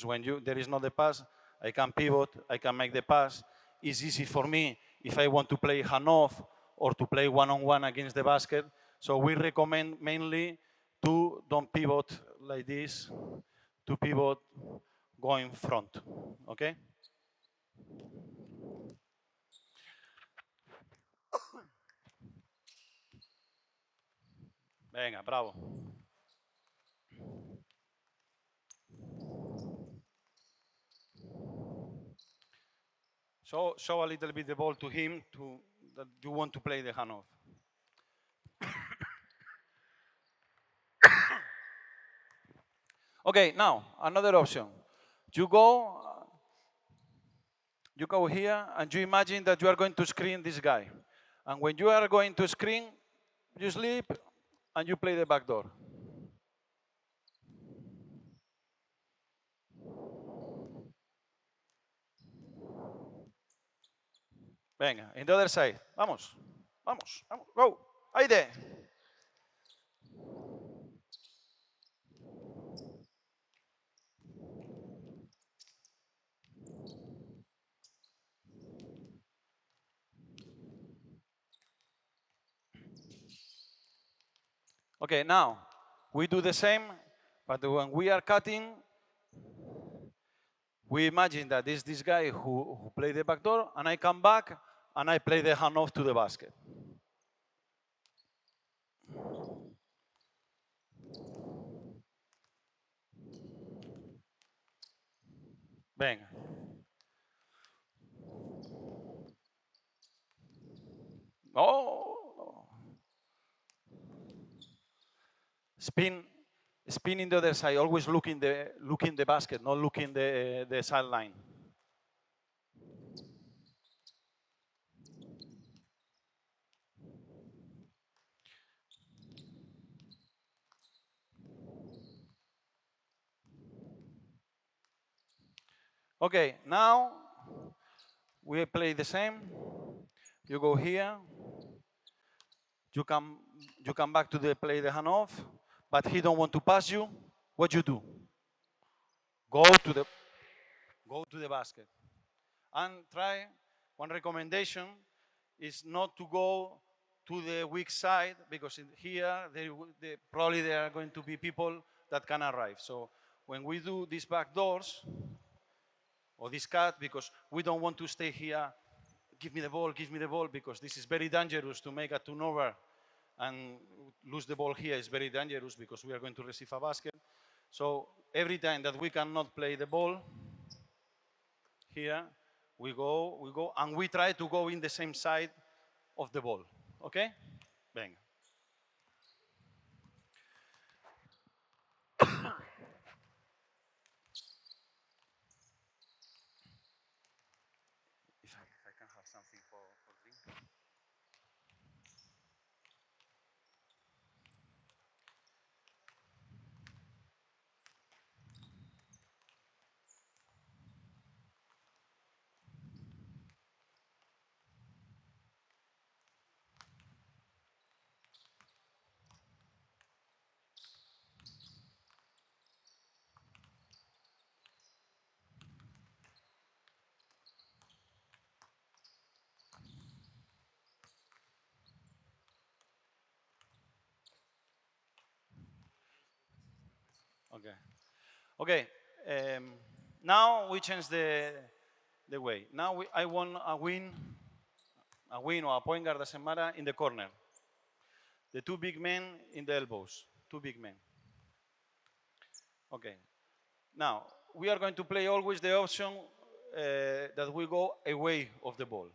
when there is not the pass, I can pivot, I can make the pass. It's easy for me if I want to play handoff or to play one-on-one against the basket. So we recommend mainly to don't pivot like this, to pivot going front, okay? Venga, bravo. Show a little bit the ball to him that you want to play the handoff. Okay, now another option. You go here and you imagine that you are going to screen this guy. And when you are going to screen, you sleep and you play the back door. Venga, in the other side. Vamos, vamos, vamos, go. Ahí de. Okay, now we do the same, but when we are cutting, we imagine that this guy who played the back door, and I come back and I play the handoff to the basket. Venga. Oh. Spin in the other side, always looking the basket, not looking the sideline. Okay, now we play the same. You go here, You come back to the play the handoff, but he don't want to pass you. What you do? Go to the basket and try. One recommendation is not to go to the weak side, because here probably there are going to be people that can arrive. So when we do these back doors or this cut, because we don't want to stay here, give me the ball, because this is very dangerous to make a turnover and lose the ball here is very dangerous, because we are going to receive a basket. So every time that we cannot play the ball, here we go, and we try to go in the same side of the ball. Okay? Venga. If I can have something for drink. Okay. Okay. Now we change the way. Now I want a win or a point guard, doesn't matter, in the corner. The two big men in the elbows. Two big men. Okay. Now we are going to play always the option that we go away of the ball.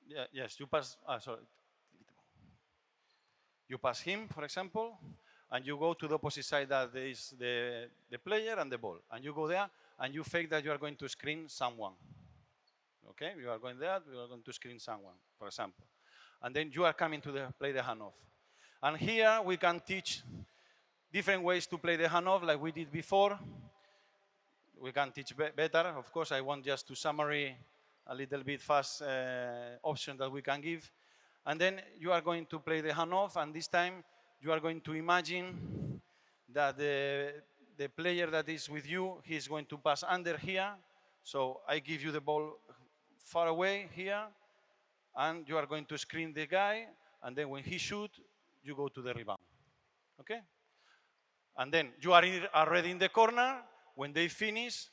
Yeah, yes, you pass. Sorry. You pass him, for example, and you go to the opposite side that is the player and the ball. And you go there and you fake that you are going to screen someone. Okay, you are going there, you are going to screen someone, for example. And then you are coming to play the handoff. And here we can teach different ways to play the handoff like we did before. We can teach better. Of course, I want just to summary a little bit fast option that we can give. And then you are going to play the handoff, and this time you are going to imagine that the player that is with you, he's going to pass under here. So I give you the ball far away here, and you are going to screen the guy, and then when he shoots, you go to the rebound. Okay? And then you are already in the corner. When they finish,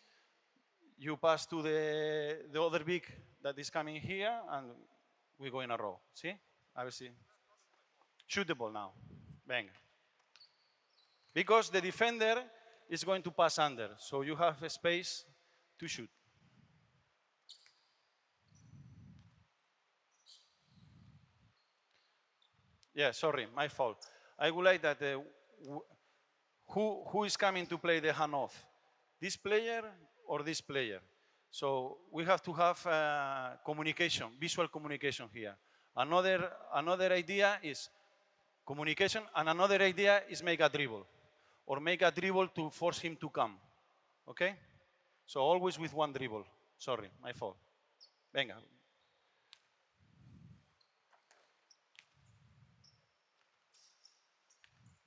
you pass to the other big that is coming here, and we go in a row. See? I will see. Shoot the ball now. Bang. Because the defender is going to pass under, so you have a space to shoot. Yeah, sorry, my fault. I would like that who is coming to play the handoff? This player or this player? So we have to have communication, visual communication here. Another idea is communication, and another idea is make a dribble, or make a dribble to force him to come. Okay? So always with one dribble. Sorry, my fault. Venga.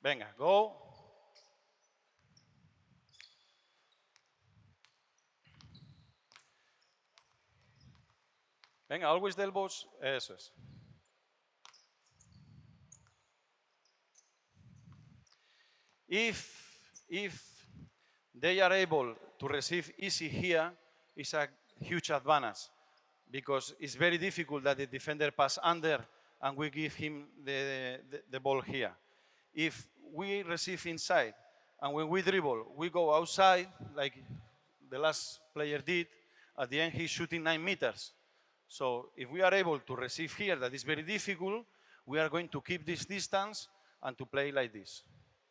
Venga, go. Venga, always the elbows. Eso es. If they are able to receive easy here, it's a huge advantage, because it's very difficult that the defender pass under and we give him the ball here. If we receive inside and when we dribble, we go outside like the last player did, at the end he's shooting 9 meters. So if we are able to receive here, that is very difficult, we are going to keep this distance and to play like this.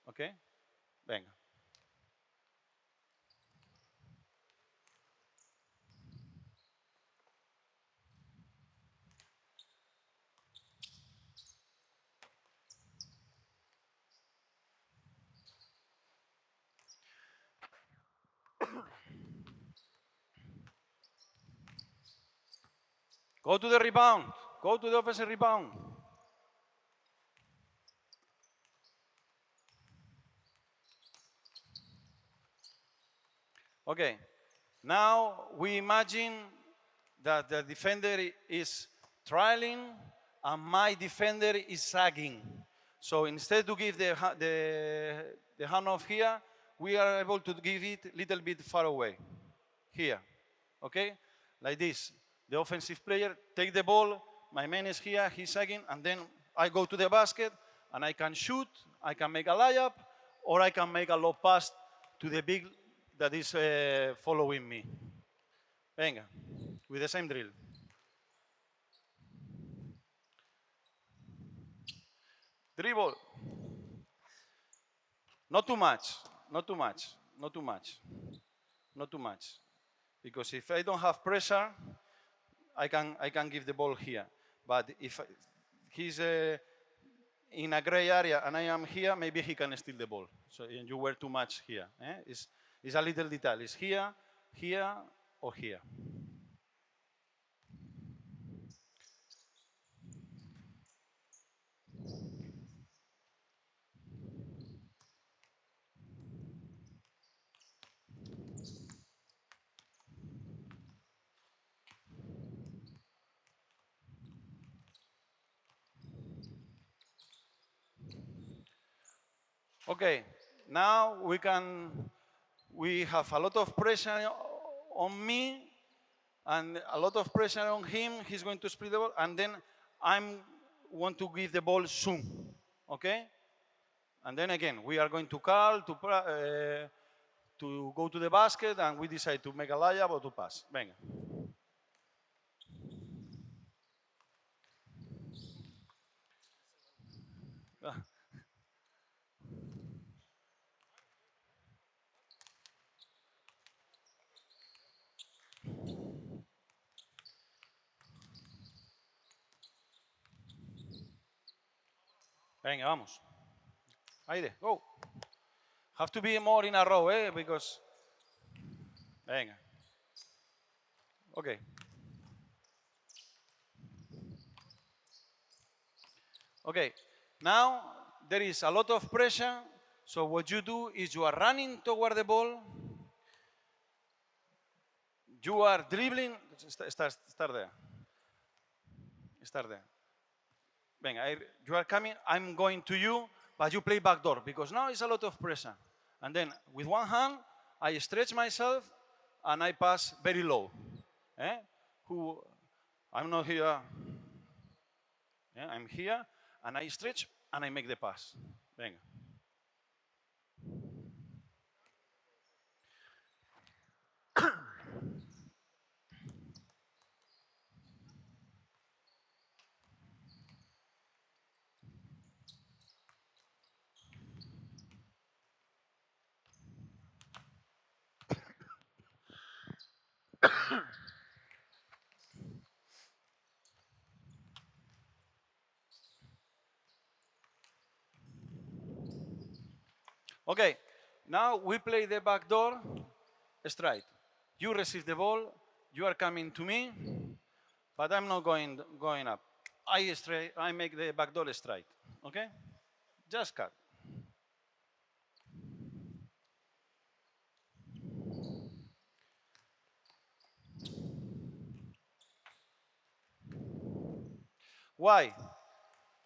Okay? Venga. Go to the rebound. Go to the offensive rebound. Okay, now we imagine that the defender is trailing and my defender is sagging. So instead to give the handoff here, we are able to give it a little bit far away, here, okay? Like this. The offensive player take the ball, my man is here, he's sagging, and then I go to the basket, and I can shoot, I can make a layup, or I can make a low pass to the big that is following me. Venga, with the same drill. Dribble. Not too much, not too much, not too much, not too much. Because if I don't have pressure, I can give the ball here. But if he's in a gray area and I am here, maybe he can steal the ball. So you were too much here. It's a little detail. It's here, here, or here. Okay, now we have a lot of pressure on me and a lot of pressure on him. He's going to split the ball, and then I want to give the ball soon, okay? And then again, we are going to call to go to the basket, and we decide to make a layup or to pass. Venga. Venga, vamos. Aire, go. Have to be more in a row, because... Venga. Okay. Okay, now there is a lot of pressure, so what you do is you are running toward the ball, you are dribbling, start there. Start there. Venga, you are coming, I'm going to you, but you play backdoor, because now it's a lot of pressure. And then with one hand, I stretch myself and I pass very low. I'm not here. I'm here, and I stretch and I make the pass. Venga. Okay, now we play the backdoor straight. You receive the ball, you are coming to me, but I'm not going up. I make the backdoor straight, okay? Just cut. Why?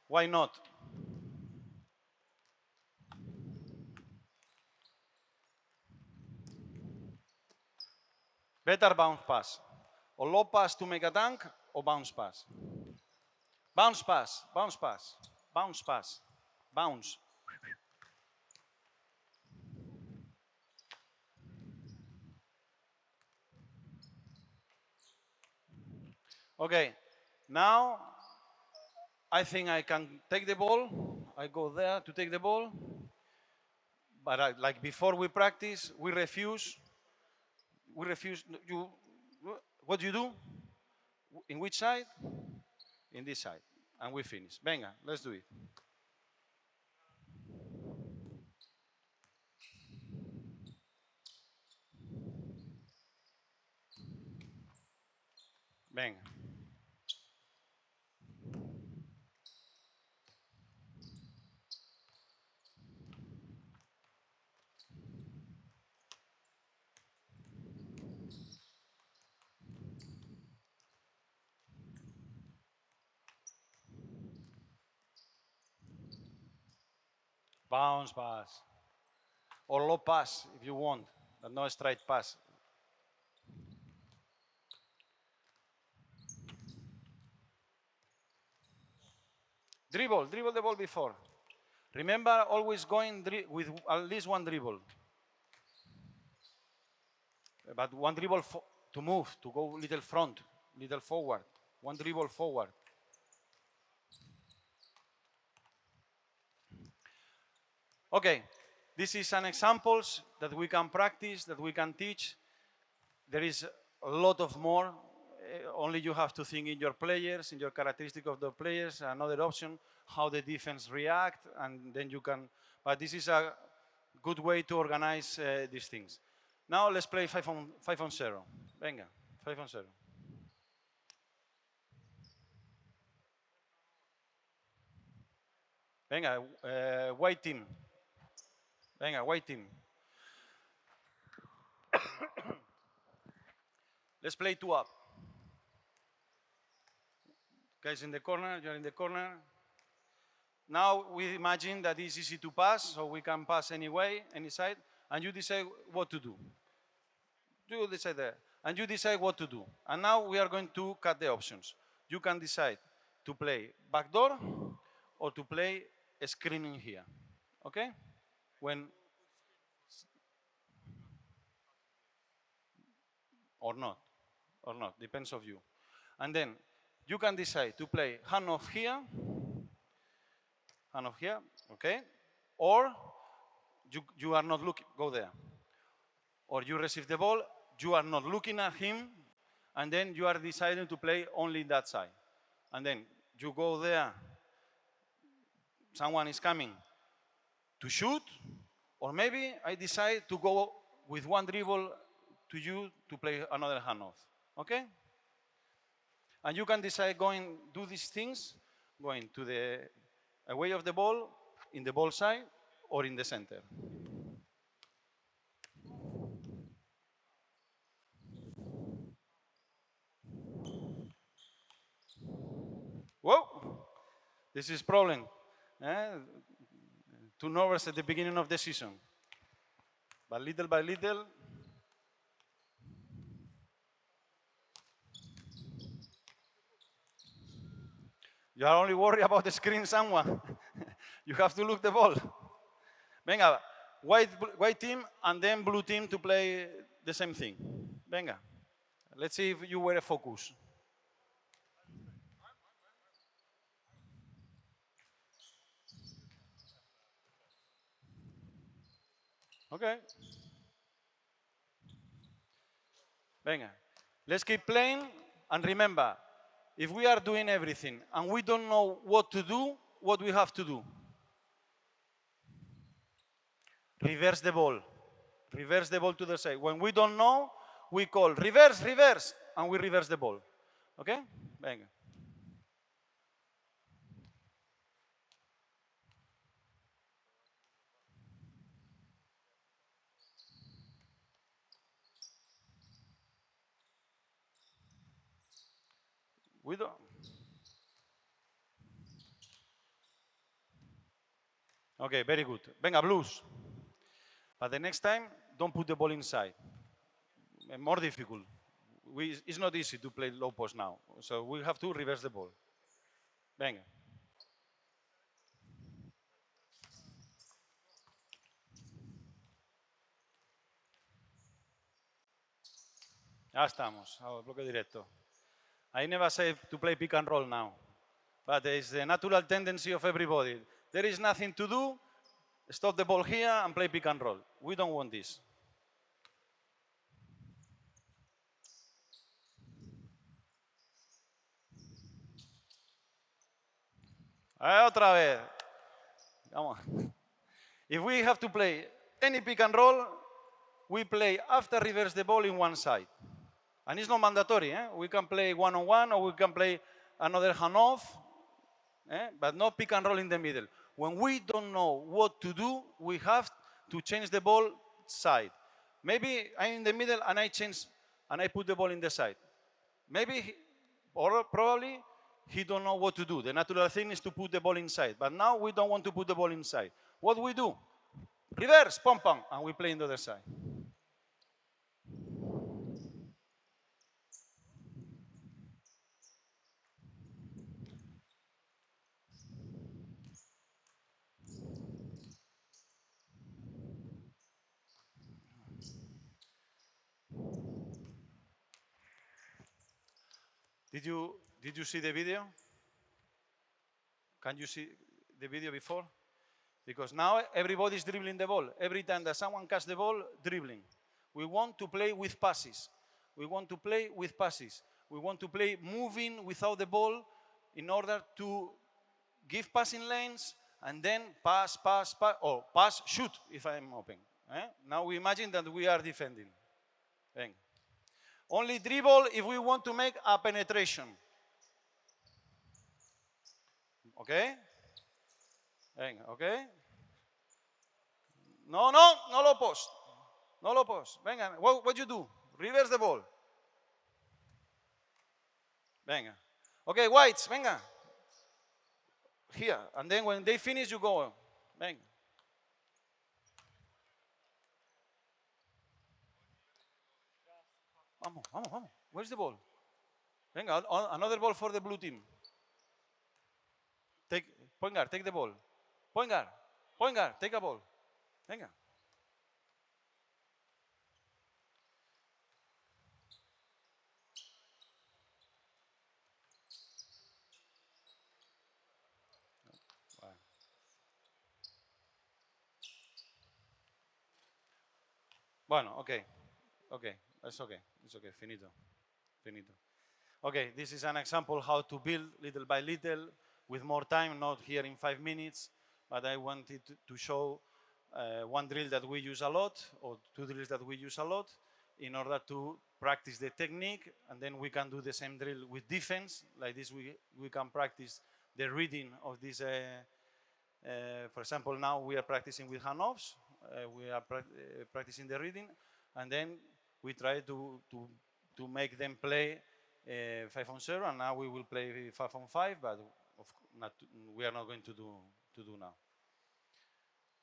Why not? Better bounce pass. Or low pass to make a dunk, or bounce pass. Bounce pass, bounce pass, bounce pass, bounce. Okay, now I think I can take the ball. I go there to take the ball. But like before we practice, we refuse. We refuse. What do you do? In which side? In this side. And we finish. Venga, let's do it. Venga. Bounce pass. Or low pass if you want, but no straight pass. Dribble the ball before. Remember, always going with at least one dribble. But one dribble to move, to go little front, little forward. One dribble forward. Okay, this is an examples that we can practice, that we can teach. There is a lot of more. Only you have to think in your players, in your characteristic of the players. Another option, how the defense react, and then you can. But this is a good way to organize these things. Now let's play 5-on-0. Venga, 5-on-0. Venga, white team. Venga, white team. Let's play 2 up. Guys in the corner, you're in the corner. Now we imagine that it's easy to pass, so we can pass any way, any side, and you decide what to do. You decide there, and you decide what to do. And now we are going to cut the options. You can decide to play backdoor or to play a screening here, okay? When, or not, depends of you. And then you can decide to play handoff here, okay? Or you are not looking, go there. Or you receive the ball, you are not looking at him, and then you are deciding to play only that side. And then you go there, someone is coming to shoot, or maybe I decide to go with one dribble to you to play another handoff, okay? And you can decide do these things, going to the away of the ball, in the ball side, or in the center. Whoa, this is problem. Too nervous at the beginning of the season. But little by little, you are only worried about the screen someone. You have to look the ball. Venga, white team and then blue team to play the same thing. Venga, let's see if you were focused. Okay. Venga, let's keep playing, and remember, if we are doing everything and we don't know what to do, what we have to do? Reverse the ball. Reverse the ball to the side. When we don't know, we call reverse, reverse, and we reverse the ball. Okay? Venga. We don't. Okay, very good. Venga, blues. But the next time, don't put the ball inside. More difficult. It's not easy to play low post now. So we have to reverse the ball. Venga. Ya estamos. Bloque directo. I never say to play pick and roll now. But it's the natural tendency of everybody. There is nothing to do. Stop the ball here and play pick and roll. We don't want this. Otra vez. Come on. If we have to play any pick and roll, we play after reverse the ball in one side. And it's not mandatory. We can play one-on-one or we can play another handoff, but no pick and roll in the middle. When we don't know what to do, we have to change the ball side. Maybe I'm in the middle and I change and I put the ball in the side. Maybe, or probably, he don't know what to do. The natural thing is to put the ball inside. But now we don't want to put the ball inside. what we do? Reverse, pom pom, and we play on the other side. Did you see the video? Can you see the video before? Because now everybody's dribbling the ball. Every time that someone catches the ball, dribbling. We want to play with passes. We want to play with passes. We want to play moving without the ball in order to give passing lanes and then pass, or pass, shoot if I'm open. Now we imagine that we are defending. Venga. Only dribble if we want to make a penetration. Okay? Venga, okay? No lo post. No lo post. Venga, what you do? Reverse the ball. Venga. Okay, whites, venga. Here. And then when they finish, you go. Venga. Vamos. Where's the ball? Venga, another ball for the blue team. Point guard, take the ball. Point guard, take a ball. Venga. Bueno, okay. It's okay, finito. Okay, this is an example how to build little by little with more time, not here in 5 minutes, but I wanted to show one drill that we use a lot, or two drills that we use a lot, in order to practice the technique, and then we can do the same drill with defense. Like this, we can practice the reading of this. For example, now we are practicing with handoffs. We are practicing the reading, and then we try to make them play 5-on-0, and now we will play 5-on-5, but we are not going to do now.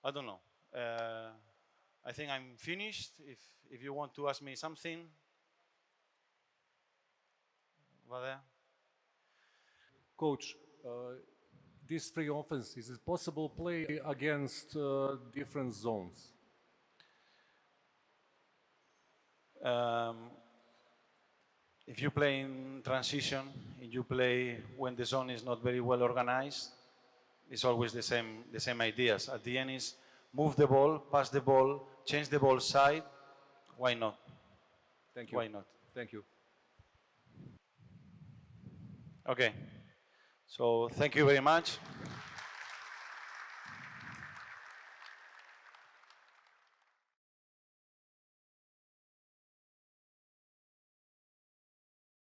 I don't know. I think I'm finished. If you want to ask me something, over there. Coach, these three offenses, is it possible to play against different zones? If you play in transition, if you play when the zone is not very well organized, it's always the same ideas. At the end is move the ball, pass the ball, change the ball side. Why not? Thank you. Why not? Thank you. Okay. So thank you very much.